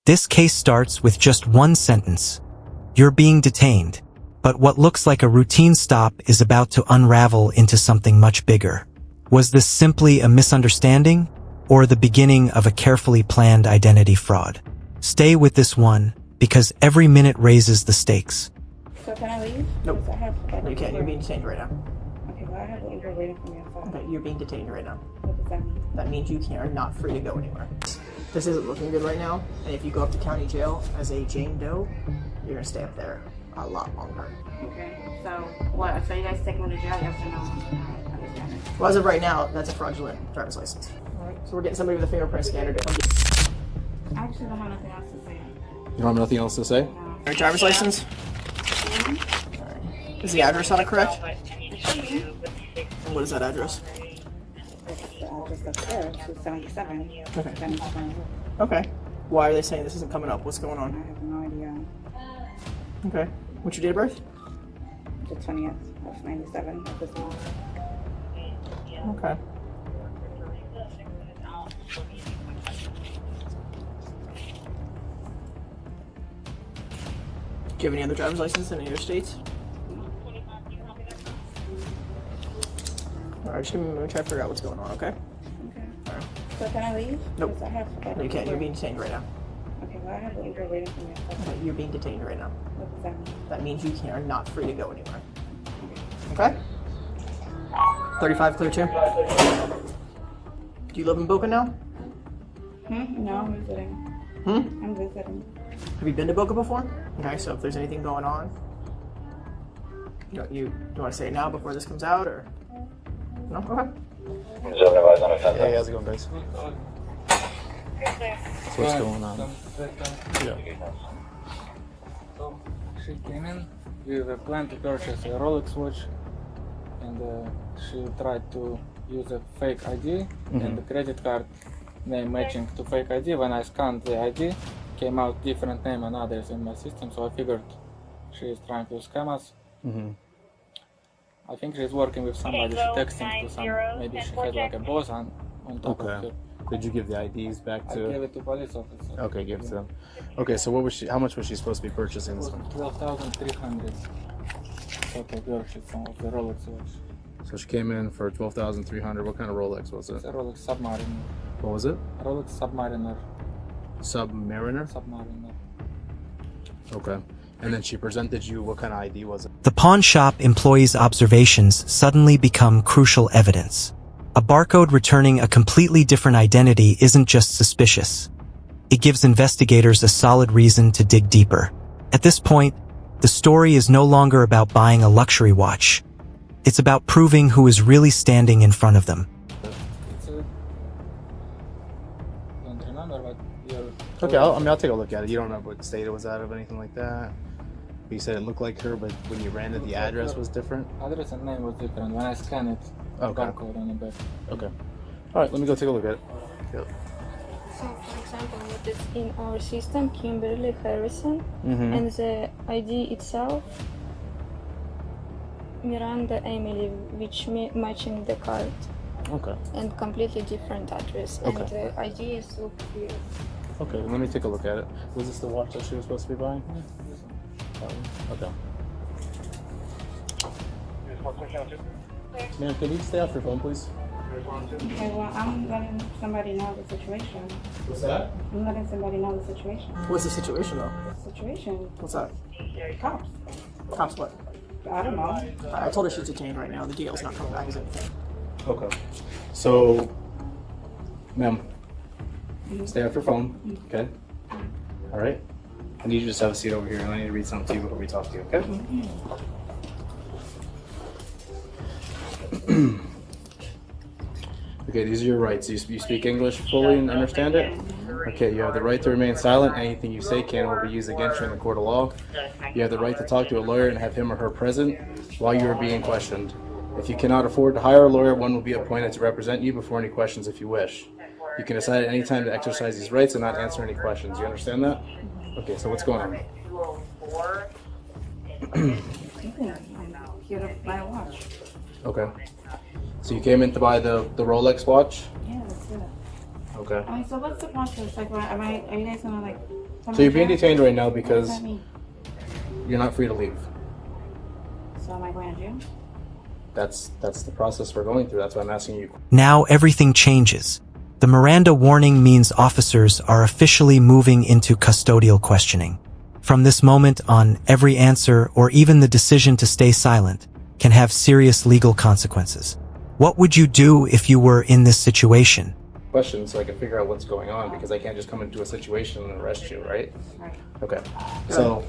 This case starts with just one sentence. You're being detained. But what looks like a routine stop is about to unravel into something much bigger. Was this simply a misunderstanding, or the beginning of a carefully planned identity fraud? Stay with this one, because every minute raises the stakes. So can I leave? Nope. I have, No, you can't. You're being detained right now. okay, well I have an Uber waiting for me outside. Okay, you're being detained right now. What does that mean? That means you are not free to go anywhere. This isn't looking good right now, and if you go up to county jail as a Jane Doe, you're gonna stay up there a lot longer. Okay, so what? So you guys take me to jail? Yes or no? I understand it. Well, as of right now, that's a fraudulent driver's license. All right, so we're getting somebody with a fingerprint scanner to come get. I actually don't have nothing else to say. You don't have nothing else to say? No. Your driver's license? All right. Is the address on it correct? And what is that address? It's the address upstairs, 277. Okay. Okay. Why are they saying this isn't coming up? What's going I on? have no idea. Okay. What's your date of birth? The 20th of 97 of this month. Okay. Do you have any other driver's license in any other states? Alright, just let me try to figure out what's going on, okay? Okay. Alright. So can I leave? Nope. 'Cause I have, No, you can't. You're being detained right now. okay, well I have an Uber waiting for me outside. Okay, you're being detained right now. What does that mean? That means you are not free to go anywhere. Okay? 35 clear too? Do you live in Boca now? No, I'm visiting. Hmm? I'm visiting. Have you been to Boca before? Okay, so if there's anything going on, do you want to say it now before this comes out, or no? Okay. Hey, how's it going, guys? So what's going on? Yeah. So she came in with a plan to purchase a Rolex watch, and she tried to use a fake ID and the credit card name matching to fake ID. When I scanned the ID, came out different name and address in my system, so I figured she is trying to scam us. I think she's working with somebody, she's texting to some, maybe she had like a boss on top of her. Did you give the IDs back I to? gave it to police officer. Okay, give it to them. Okay, so what was she? How much was she supposed to be purchasing this one? 12,300 total purchase of the Rolex watch. So she came in for 12,300. What kind of Rolex was It's it? a Rolex Submariner. What was it? Rolex Submariner. Submariner. Submariner. Okay. And then she presented you. What kind of ID was it? The pawn shop employee's observations suddenly become crucial evidence. A barcode returning a completely different identity isn't just suspicious. It gives investigators a solid reason to dig deeper. At this point, the story is no longer about buying a luxury watch. It's about proving who is really standing in front of them. It's a... Don't remember, but you're... Okay, I'll take a look at it. You don't know what state it was out of, anything like that. But you said it looked like her, but when you ran it, the address was different. Address and name was different. When I scanned it, Okay. barcode on the back. Okay. All right, let me go take a look at it. Yep. So, for example, what is in our system, Kimberly Harrison, Mm-hmm. and the ID itself, Miranda Emily, which matching the card, Okay. and completely different address, Okay. and the ID is look weird. Okay, let me take a look at it. Was this the watch that she was supposed to be buying? Okay. Ma'am, can you stay off your phone, please? Okay, well I'm letting somebody know the situation. What's that? I'm letting somebody know the situation. What's the situation though? The situation. What's that? Cops. Cops what? I don't know. I told her she's detained right now. The DL's not coming back as anything. Okay. So, ma'am, stay off your phone, okay? All right? I need you to just have a seat over here, and I need to read something to you before we talk to you, okay? Okay, these are your rights. You speak English fully and understand it? Okay, you have the right to remain silent. Anything you say can or will be used against you in the court of law. You have the right to talk to a lawyer and have him or her present while you are being questioned. If you cannot afford to hire a lawyer, one will be appointed to represent you before any questions if you wish. You can decide at any time to exercise these rights and not answer any questions. You understand that? Okay, so what's going on? I'm here to buy a watch. Okay. So you came in to buy the Rolex watch? Yeah, that's it. Okay. I mean, so what's the process? Like, are you guys gonna like So you're being detained right now What does because that mean? you're not free to leave. So am I going to jail? That's the process we're going through. That's why I'm asking you. Now everything changes. The Miranda warning means officers are officially moving into custodial questioning. From this moment on, every answer or even the decision to stay silent can have serious legal consequences. What would you do if you were in this situation? Questions so I can figure out what's going on, because I can't just come into a situation and arrest you, right? Right. Okay. So,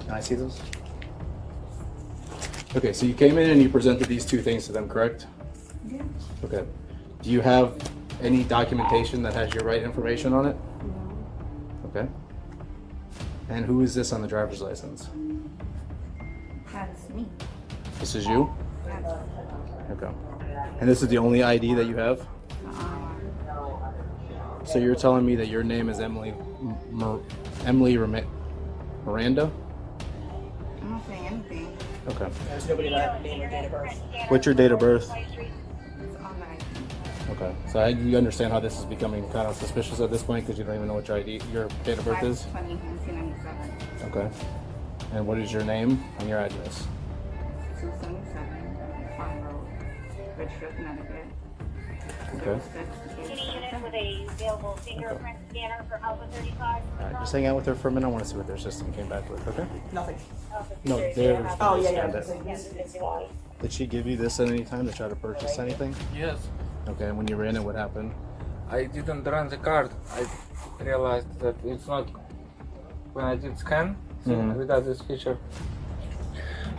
can I see those? Okay, so you came in and you presented these two things to them, correct? Yeah. Okay. Do you have any documentation that has your right information on it? No. Okay. And who is this on the driver's license? That's me. This is you? That's Okay. And this is the only ID that you have? So you're telling me that your name is Emily Miranda? I'm not saying anything. Okay. There's nobody that name or date of birth. What's your date of birth? It's on the ID. Okay. So you understand how this is becoming kind of suspicious at this point because you don't even know what your date of birth is? 5/20, 1997. Okay. And what is your name and your address? 277 Farm Road, Richfield, Connecticut. Okay. 06. Unit with a available fingerprint scanner for Alpha 35. All right. Just hang out with her for a minute. I want to see what their system came back with. Okay. Nothing. No, they're. Oh, yeah, scanned yeah. it. Did she give you this at any time to try to purchase anything? Yes. Okay. And when you ran it, what happened? I didn't run the card. I realized that it's not. When I did scan, Mhm. we got this feature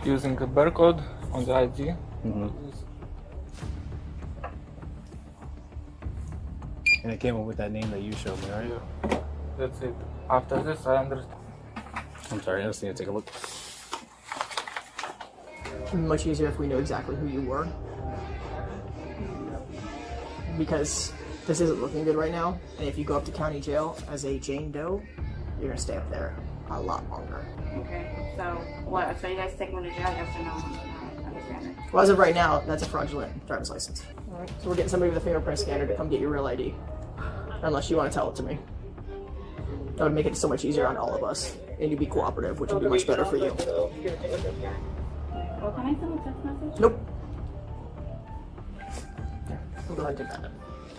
using a barcode on the ID. Mm-hmm. And it came up with that name that you showed me, right? Yeah. That's it. After this, I understand. I'm sorry. I just need to take a look. Much easier if we knew exactly who you were. Because this isn't looking good right now, and if you go up to county jail as a Jane Doe, you're gonna stay up there a lot longer. Okay. So what? So you guys take me to jail? Yes or no? I understand it. Well, as of right now, that's a fraudulent driver's license. Alright, so we're getting somebody with a fingerprint scanner to come get your real ID. Unless you want to tell it to me. That would make it so much easier on all of us. And you'd be cooperative, which would be much better for you. Well, can I send a text message? Nope. We'll go ahead and take that.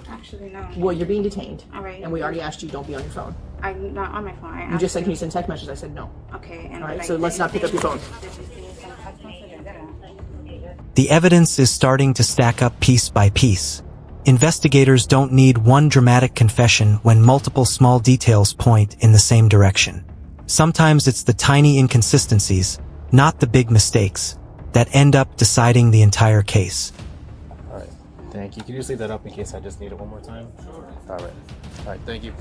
Actually, no. Well, you're being detained. All right. And we already asked you don't be on your phone. I'm not on my phone. I You just said, asked can you send text messages? I said no. Okay. And Alright, like, so let's not pick up your phone. Did you see some text message or didn't? The evidence is starting to stack up piece by piece. Investigators don't need one dramatic confession when multiple small details point in the same direction. Sometimes it's the tiny inconsistencies, not the big mistakes, that end up deciding the entire case. All right. Thank you. Can you just leave that up in case I just need it one more time? Sure. All right. All right. Thank you.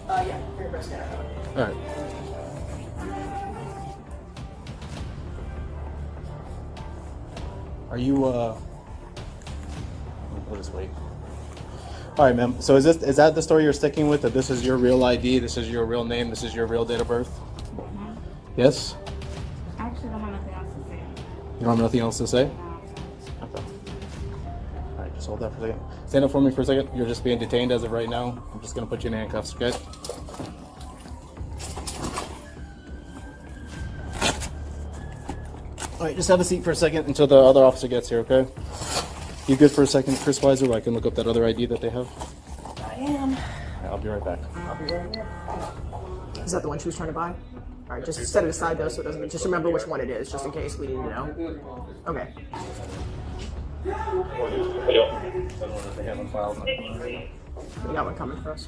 Yeah, fingerprint scanner. All right. Are you, we'll just wait. All right, ma'am. So is that the story you're sticking with? That this is your real ID, this is your real name, this is your real date of birth? Yes? I actually don't have nothing else to say. You don't have nothing else to say? No. Okay. All right, just hold that for a second. Stand up for me for a second. You're just being detained as of right now. I'm just gonna put you in handcuffs, okay? All right, just have a seat for a second until the other officer gets here, okay? You good for a second, Chris Weiser, where I can look up that other ID that they have? I am. All right, I'll be right back. Is that the one she was trying to buy? Alright, just set it aside though so it doesn't. Just remember which one it is, just in case we need to know. Okay. We got one coming for us.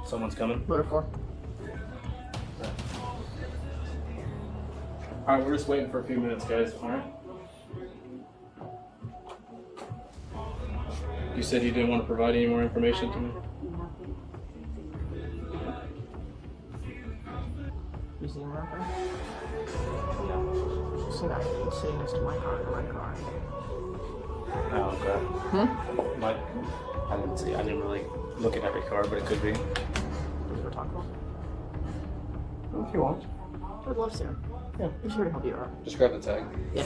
Someone's coming. Motor 4. All right, we're just waiting for a few minutes, guys. All right. You said you didn't want to provide any more information to me? You see him right there? See that? He's sitting next to my car, the red car. Oh, okay. But I didn't see. I didn't really look at every car, but it could be. We're talking about. If you want. I'd love to. Yeah, I'm sure to help you out. Just grab the tag. Yeah.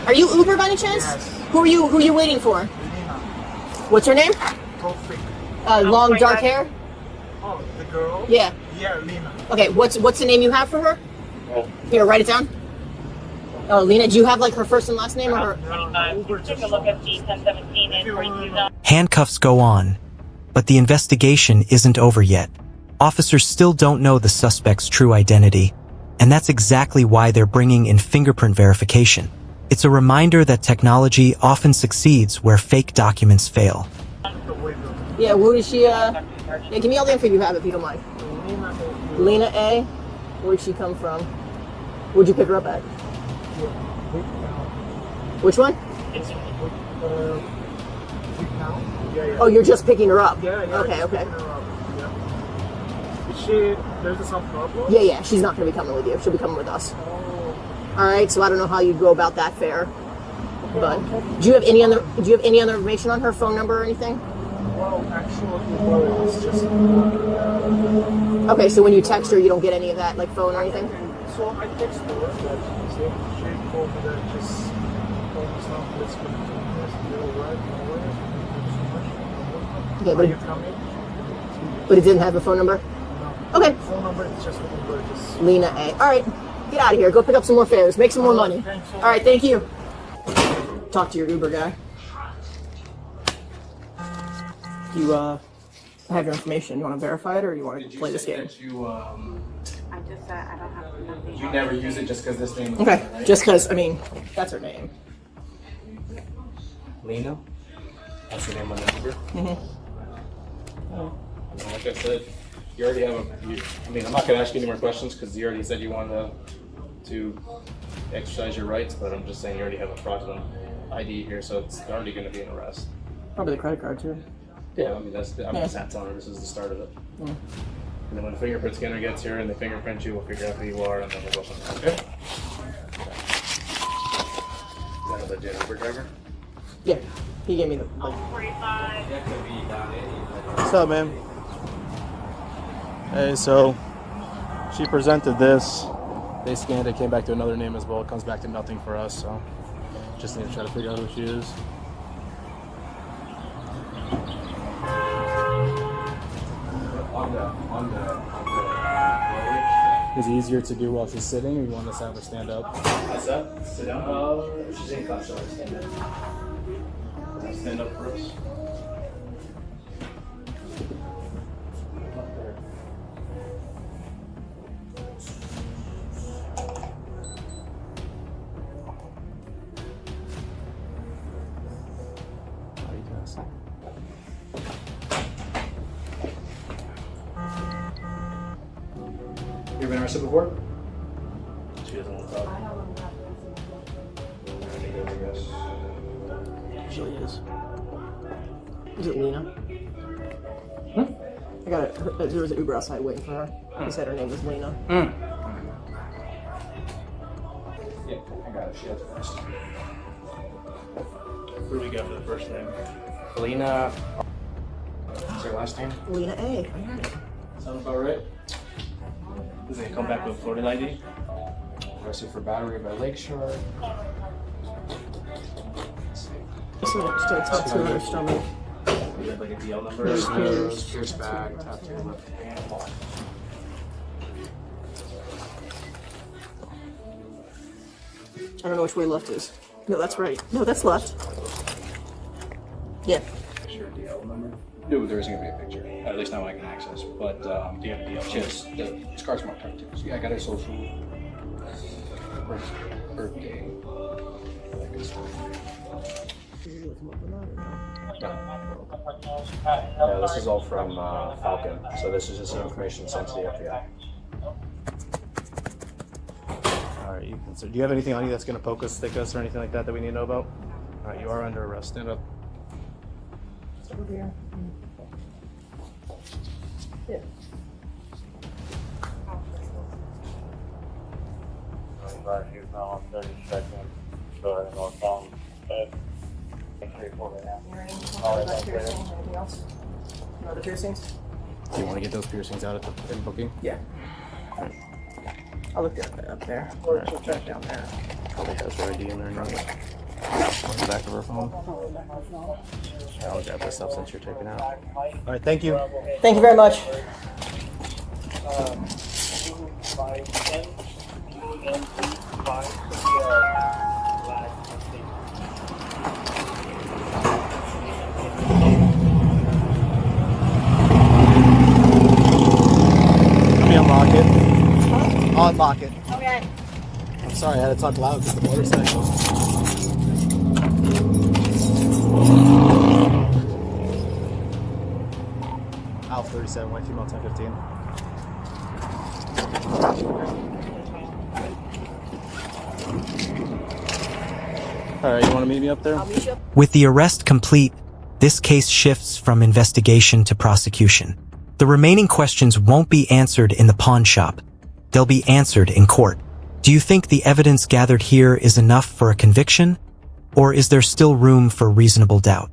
Are you Uber by any chance? Yes. Who are you waiting for? What's her name? Tofik. Long dark hair? Oh, the girl? Yeah. Yeah, Lena. Okay, what's the name you have for her? Here, write it down. Oh, Lena, do you have like her first and last name or her? Uber just... Handcuffs go on, but the investigation isn't over yet. Officers still don't know the suspect's true identity, and that's exactly why they're bringing in fingerprint verification. It's a reminder that technology often succeeds where fake documents fail. Yeah, who is she? Yeah, give me all the info you have if you don't mind. Lena A. Where'd she come from? Where'd you pick her up at? Which one? Oh, you're just picking her up. Yeah, Okay, okay. There's some problem? Yeah, she's not going to be coming with you. She'll be coming with us. All right, so I don't know how you'd go about that fare, but do you have any other information on her phone number or anything? Well, actually, it's just... Okay, so when you text her, you don't get any of that, like phone or anything? So I text her that she told me that just told me something that's going to be alright. Okay, Are you coming? but it didn't have the phone number? No. Okay. Phone number is just Uber. Just... Lena A. All right, get out of here. Go pick up some more fares. Make some more money. All right, thank you. Talk to your Uber guy. You have your information. You want to verify it, or you want to play this game? I just said I don't have nothing. You never use it just because this name is Okay, Lena, right? just because, I mean, that's her name. Lena? That's the name on the number? Like I said, you already have I mean, I'm not going to ask you any more questions because you already said you wanted to exercise your rights, but I'm just saying you already have a fraudulent ID here, so it's already going to be an arrest. Probably the credit card, too. Yeah, I mean, I'm just not telling her this is the start of it. And then when the fingerprint scanner gets here and they fingerprint you, we'll figure out who you are and then we'll go from there, okay? Is that a legit Uber driver? Yeah, he gave me the... What's up, man? Hey, so she presented this. They scanned it, came back to another name as well. It comes back to nothing for us, so just need to try to figure out who she is. Is it easier to do while she's sitting, or you want us to have her stand up? What's up? Sit down. She's in class, so stand up. Stand up for us. You ever been arrested before? She doesn't want to talk. Usually is. Is it Lena? I got it. There was an Uber outside waiting for her. He said her name was Lena. Yeah, I got it. She has first. Who do we got for the first name? Lena. What's her last name? Lena A. Sound about right? Does it come back with Florida ID? Arrested for battery by Lakeshore. So just a tattoo on her stomach. You have like a DL number? Pierce bag, tattoo left hand. I don't know which way left is. No, that's right. No, that's left. Yeah. No, there isn't going to be a picture. At least not one I can access. But do you have a DL? Just the scar's marked on too. So yeah, I got her social, birthday, that good stuff. Yeah, this is all from Falcon, so this is just information sent to the FBI. All right, so do you have anything on you that's going to poke us, stick us, or anything like that that we need to know about? All right, you are under arrest. Stand up. Over here. Yeah. Anything else? No other piercings? Do you want to get those piercings out at the in booking? Yeah. I'll look that up there. Or just back down there. Probably has her ID in there now. On the back of her phone. Yeah, I'll grab this stuff since you're taking out. Alright, thank you. Thank you very much. Let me unlock it. I'll unlock it. Okay. I'm sorry, I had to talk loud because the motorcycle. Alpha 37, white female 1015. Alright, you want to meet me up there? With the arrest complete, this case shifts from investigation to prosecution. The remaining questions won't be answered in the pawn shop. They'll be answered in court. Do you think the evidence gathered here is enough for a conviction? Or is there still room for reasonable doubt?